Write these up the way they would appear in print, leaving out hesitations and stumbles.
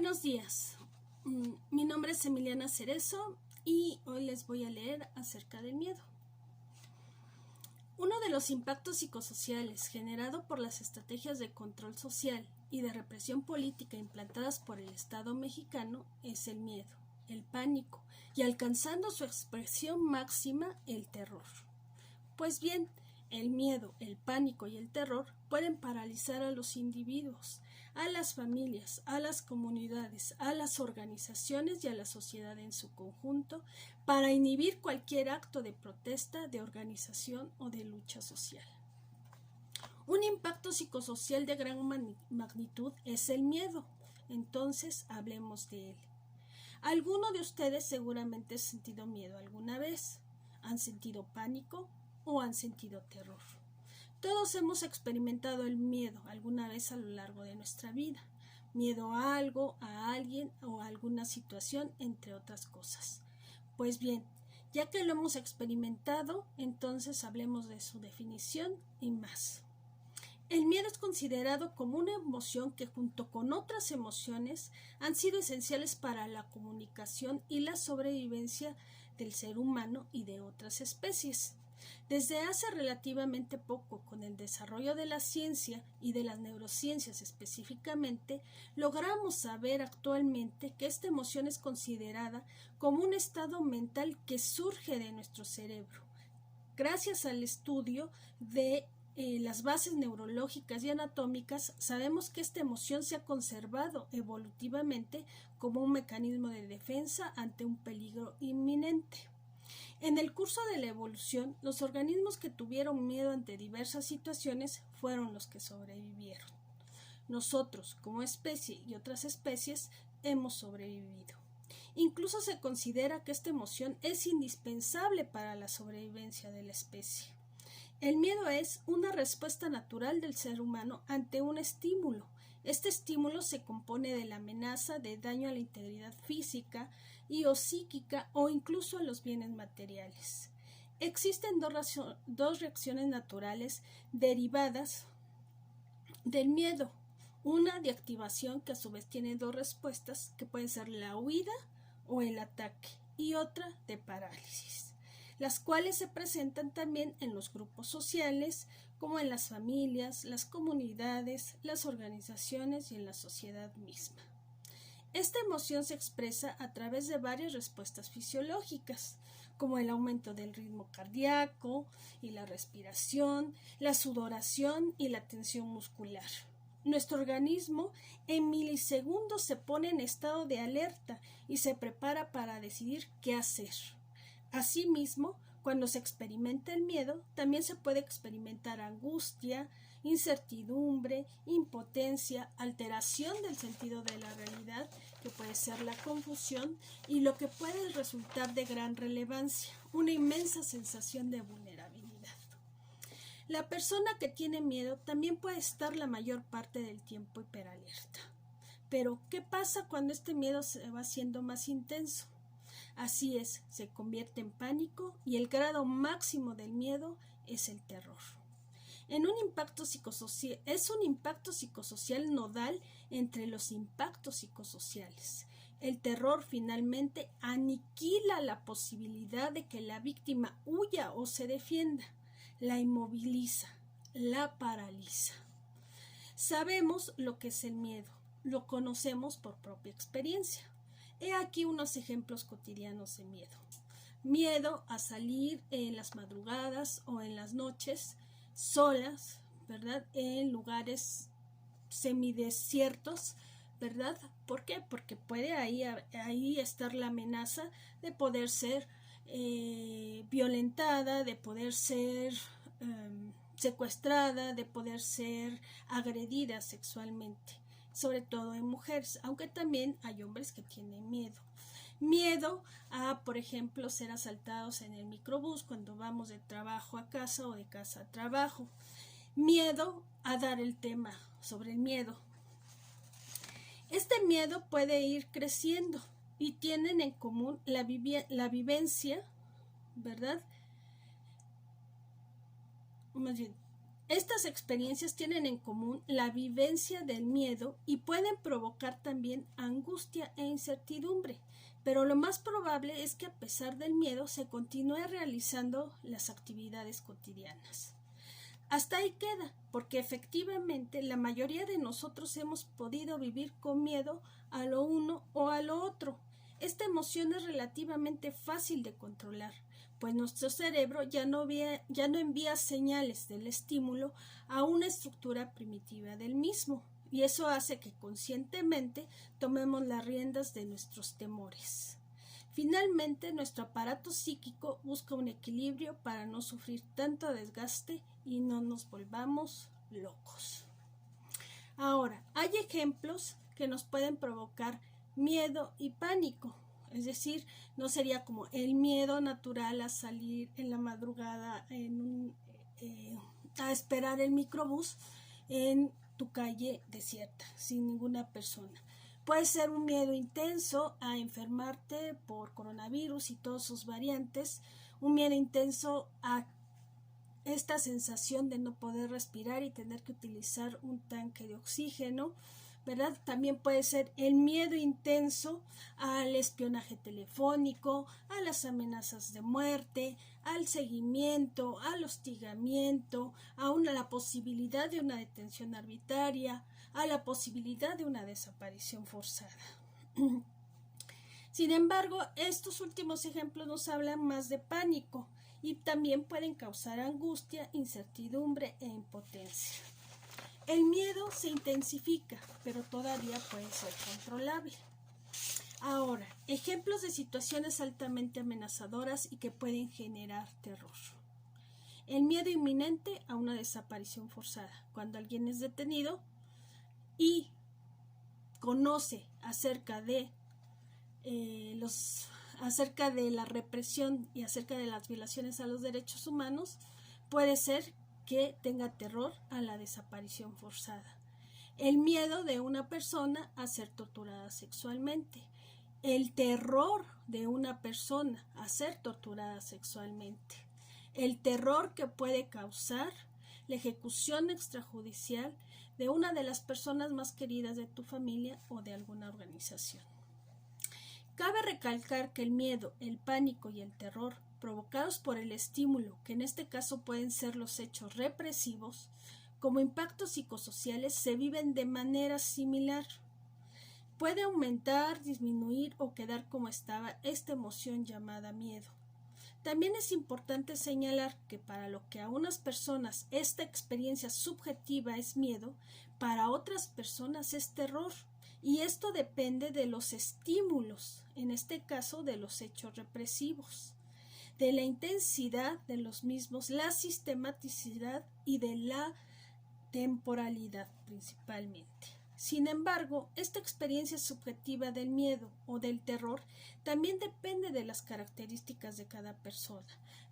Buenos días, mi nombre es Emiliana Cerezo y hoy les voy a leer acerca del miedo. Uno de los impactos psicosociales generado por las estrategias de control social y de represión política implantadas por el Estado mexicano es el miedo, el pánico y, alcanzando su expresión máxima, el terror. Pues bien, el miedo, el pánico y el terror pueden paralizar a los individuos, a las familias, a las comunidades, a las organizaciones y a la sociedad en su conjunto para inhibir cualquier acto de protesta, de organización o de lucha social. Un impacto psicosocial de gran magnitud es el miedo. Entonces, hablemos de él. Alguno de ustedes seguramente ha sentido miedo alguna vez. ¿Han sentido pánico o han sentido terror? Todos hemos experimentado el miedo alguna vez a lo largo de nuestra vida. Miedo a algo, a alguien o a alguna situación, entre otras cosas. Pues bien, ya que lo hemos experimentado, entonces hablemos de su definición y más. El miedo es considerado como una emoción que, junto con otras emociones, han sido esenciales para la comunicación y la sobrevivencia del ser humano y de otras especies. Desde hace relativamente poco, con el desarrollo de la ciencia y de las neurociencias específicamente, logramos saber actualmente que esta emoción es considerada como un estado mental que surge de nuestro cerebro. Gracias al estudio de las bases neurológicas y anatómicas, sabemos que esta emoción se ha conservado evolutivamente como un mecanismo de defensa ante un peligro inminente. En el curso de la evolución, los organismos que tuvieron miedo ante diversas situaciones fueron los que sobrevivieron. Nosotros, como especie y otras especies, hemos sobrevivido. Incluso se considera que esta emoción es indispensable para la sobrevivencia de la especie. El miedo es una respuesta natural del ser humano ante un estímulo. Este estímulo se compone de la amenaza de daño a la integridad física y o psíquica o incluso a los bienes materiales. Existen dos reacciones naturales derivadas del miedo. Una de activación, que a su vez tiene dos respuestas, que pueden ser la huida o el ataque, y otra de parálisis, las cuales se presentan también en los grupos sociales, como en las familias, las comunidades, las organizaciones y en la sociedad misma. Esta emoción se expresa a través de varias respuestas fisiológicas, como el aumento del ritmo cardíaco y la respiración, la sudoración y la tensión muscular. Nuestro organismo en milisegundos se pone en estado de alerta y se prepara para decidir qué hacer. Asimismo, cuando se experimenta el miedo, también se puede experimentar angustia, incertidumbre, impotencia, alteración del sentido de la realidad, que puede ser la confusión, y lo que puede resultar de gran relevancia, una inmensa sensación de vulnerabilidad. La persona que tiene miedo también puede estar la mayor parte del tiempo hiperalerta. Pero, ¿qué pasa cuando este miedo se va haciendo más intenso? Así es, se convierte en pánico y el grado máximo del miedo es el terror. Es un impacto psicosocial nodal entre los impactos psicosociales. El terror finalmente aniquila la posibilidad de que la víctima huya o se defienda, la inmoviliza, la paraliza. Sabemos lo que es el miedo, lo conocemos por propia experiencia. He aquí unos ejemplos cotidianos de miedo. Miedo a salir en las madrugadas o en las noches solas, ¿verdad? En lugares semidesiertos, ¿verdad? ¿Por qué? Porque puede ahí estar la amenaza de poder ser violentada, de poder ser secuestrada, de poder ser agredida sexualmente, sobre todo en mujeres, aunque también hay hombres que tienen miedo. Miedo a, por ejemplo, ser asaltados en el microbús cuando vamos de trabajo a casa o de casa a trabajo. Miedo a dar el tema sobre el miedo. Este miedo puede ir creciendo y tienen en común la vivencia, ¿verdad? Más bien, Estas experiencias tienen en común la vivencia del miedo y pueden provocar también angustia e incertidumbre, pero lo más probable es que a pesar del miedo se continúe realizando las actividades cotidianas. Hasta ahí queda, porque efectivamente la mayoría de nosotros hemos podido vivir con miedo a lo uno o a lo otro. Esta emoción es relativamente fácil de controlar, pues nuestro cerebro ya no envía señales del estímulo a una estructura primitiva del mismo, y eso hace que conscientemente tomemos las riendas de nuestros temores. Finalmente, nuestro aparato psíquico busca un equilibrio para no sufrir tanto desgaste y no nos volvamos locos. Ahora, hay ejemplos que nos pueden provocar miedo y pánico. Es decir, no sería como el miedo natural a salir en la madrugada a esperar el microbús en tu calle desierta, sin ninguna persona. Puede ser un miedo intenso a enfermarte por coronavirus y todas sus variantes, un miedo intenso a esta sensación de no poder respirar y tener que utilizar un tanque de oxígeno, ¿verdad? También puede ser el miedo intenso al espionaje telefónico, a las amenazas de muerte, al seguimiento, al hostigamiento, a la posibilidad de una detención arbitraria, a la posibilidad de una desaparición forzada. Sin embargo, estos últimos ejemplos nos hablan más de pánico y también pueden causar angustia, incertidumbre e impotencia. El miedo se intensifica, pero todavía puede ser controlable. Ahora, ejemplos de situaciones altamente amenazadoras y que pueden generar terror. El miedo inminente a una desaparición forzada. Cuando alguien es detenido y conoce acerca de la represión y acerca de las violaciones a los derechos humanos, puede ser que tenga terror a la desaparición forzada. El miedo de una persona a ser torturada sexualmente. El terror de una persona a ser torturada sexualmente. El terror que puede causar la ejecución extrajudicial de una de las personas más queridas de tu familia o de alguna organización. Cabe recalcar que el miedo, el pánico y el terror provocados por el estímulo, que en este caso pueden ser los hechos represivos, como impactos psicosociales se viven de manera similar. Puede aumentar, disminuir o quedar como estaba esta emoción llamada miedo. También es importante señalar que para lo que a unas personas esta experiencia subjetiva es miedo, para otras personas es terror. Y esto depende de los estímulos, en este caso de los hechos represivos, de la intensidad de los mismos, la sistematicidad y de la temporalidad principalmente. Sin embargo, esta experiencia subjetiva del miedo o del terror también depende de las características de cada persona,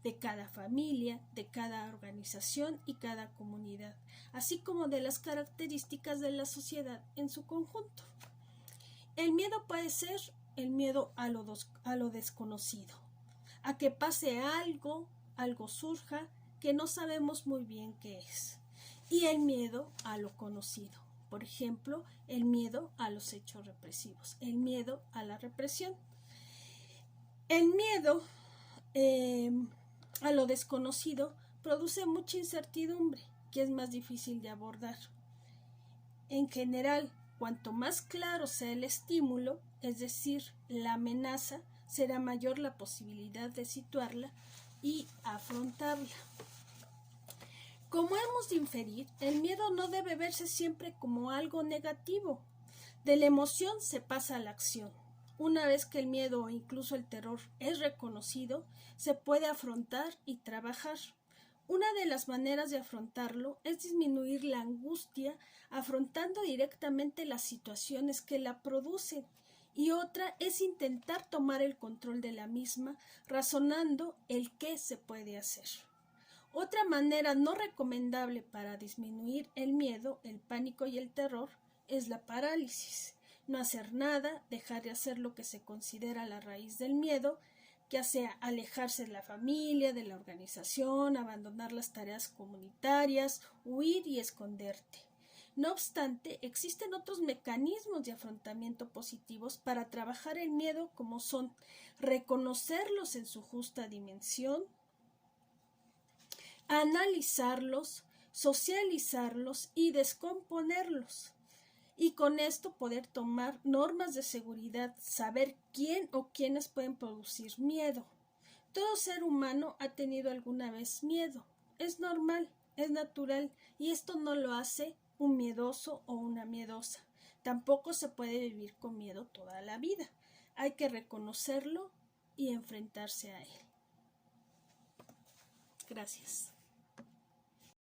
de cada familia, de cada organización y cada comunidad, así como de las características de la sociedad en su conjunto. El miedo puede ser el miedo a lo desconocido, a que pase algo surja que no sabemos muy bien qué es, y el miedo a lo conocido. Por ejemplo, el miedo a los hechos represivos, el miedo a la represión. El miedo a lo desconocido produce mucha incertidumbre, que es más difícil de abordar. En general, cuanto más claro sea el estímulo, es decir, la amenaza, será mayor la posibilidad de situarla y afrontarla. Como hemos de inferir, el miedo no debe verse siempre como algo negativo. De la emoción se pasa a la acción. Una vez que el miedo o incluso el terror es reconocido, se puede afrontar y trabajar. Una de las maneras de afrontarlo es disminuir la angustia afrontando directamente las situaciones que la producen, y otra es intentar tomar el control de la misma razonando el qué se puede hacer. Otra manera no recomendable para disminuir el miedo, el pánico y el terror es la parálisis. No hacer nada, dejar de hacer lo que se considera la raíz del miedo, ya sea alejarse de la familia, de la organización, abandonar las tareas comunitarias, huir y esconderte. No obstante, existen otros mecanismos de afrontamiento positivos para trabajar el miedo, como son reconocerlos en su justa dimensión, analizarlos, socializarlos y descomponerlos. Y con esto poder tomar normas de seguridad, saber quién o quiénes pueden producir miedo. Todo ser humano ha tenido alguna vez miedo. Es normal, es natural, y esto no lo hace un miedoso o una miedosa. Tampoco se puede vivir con miedo toda la vida. Hay que reconocerlo y enfrentarse a él. Gracias.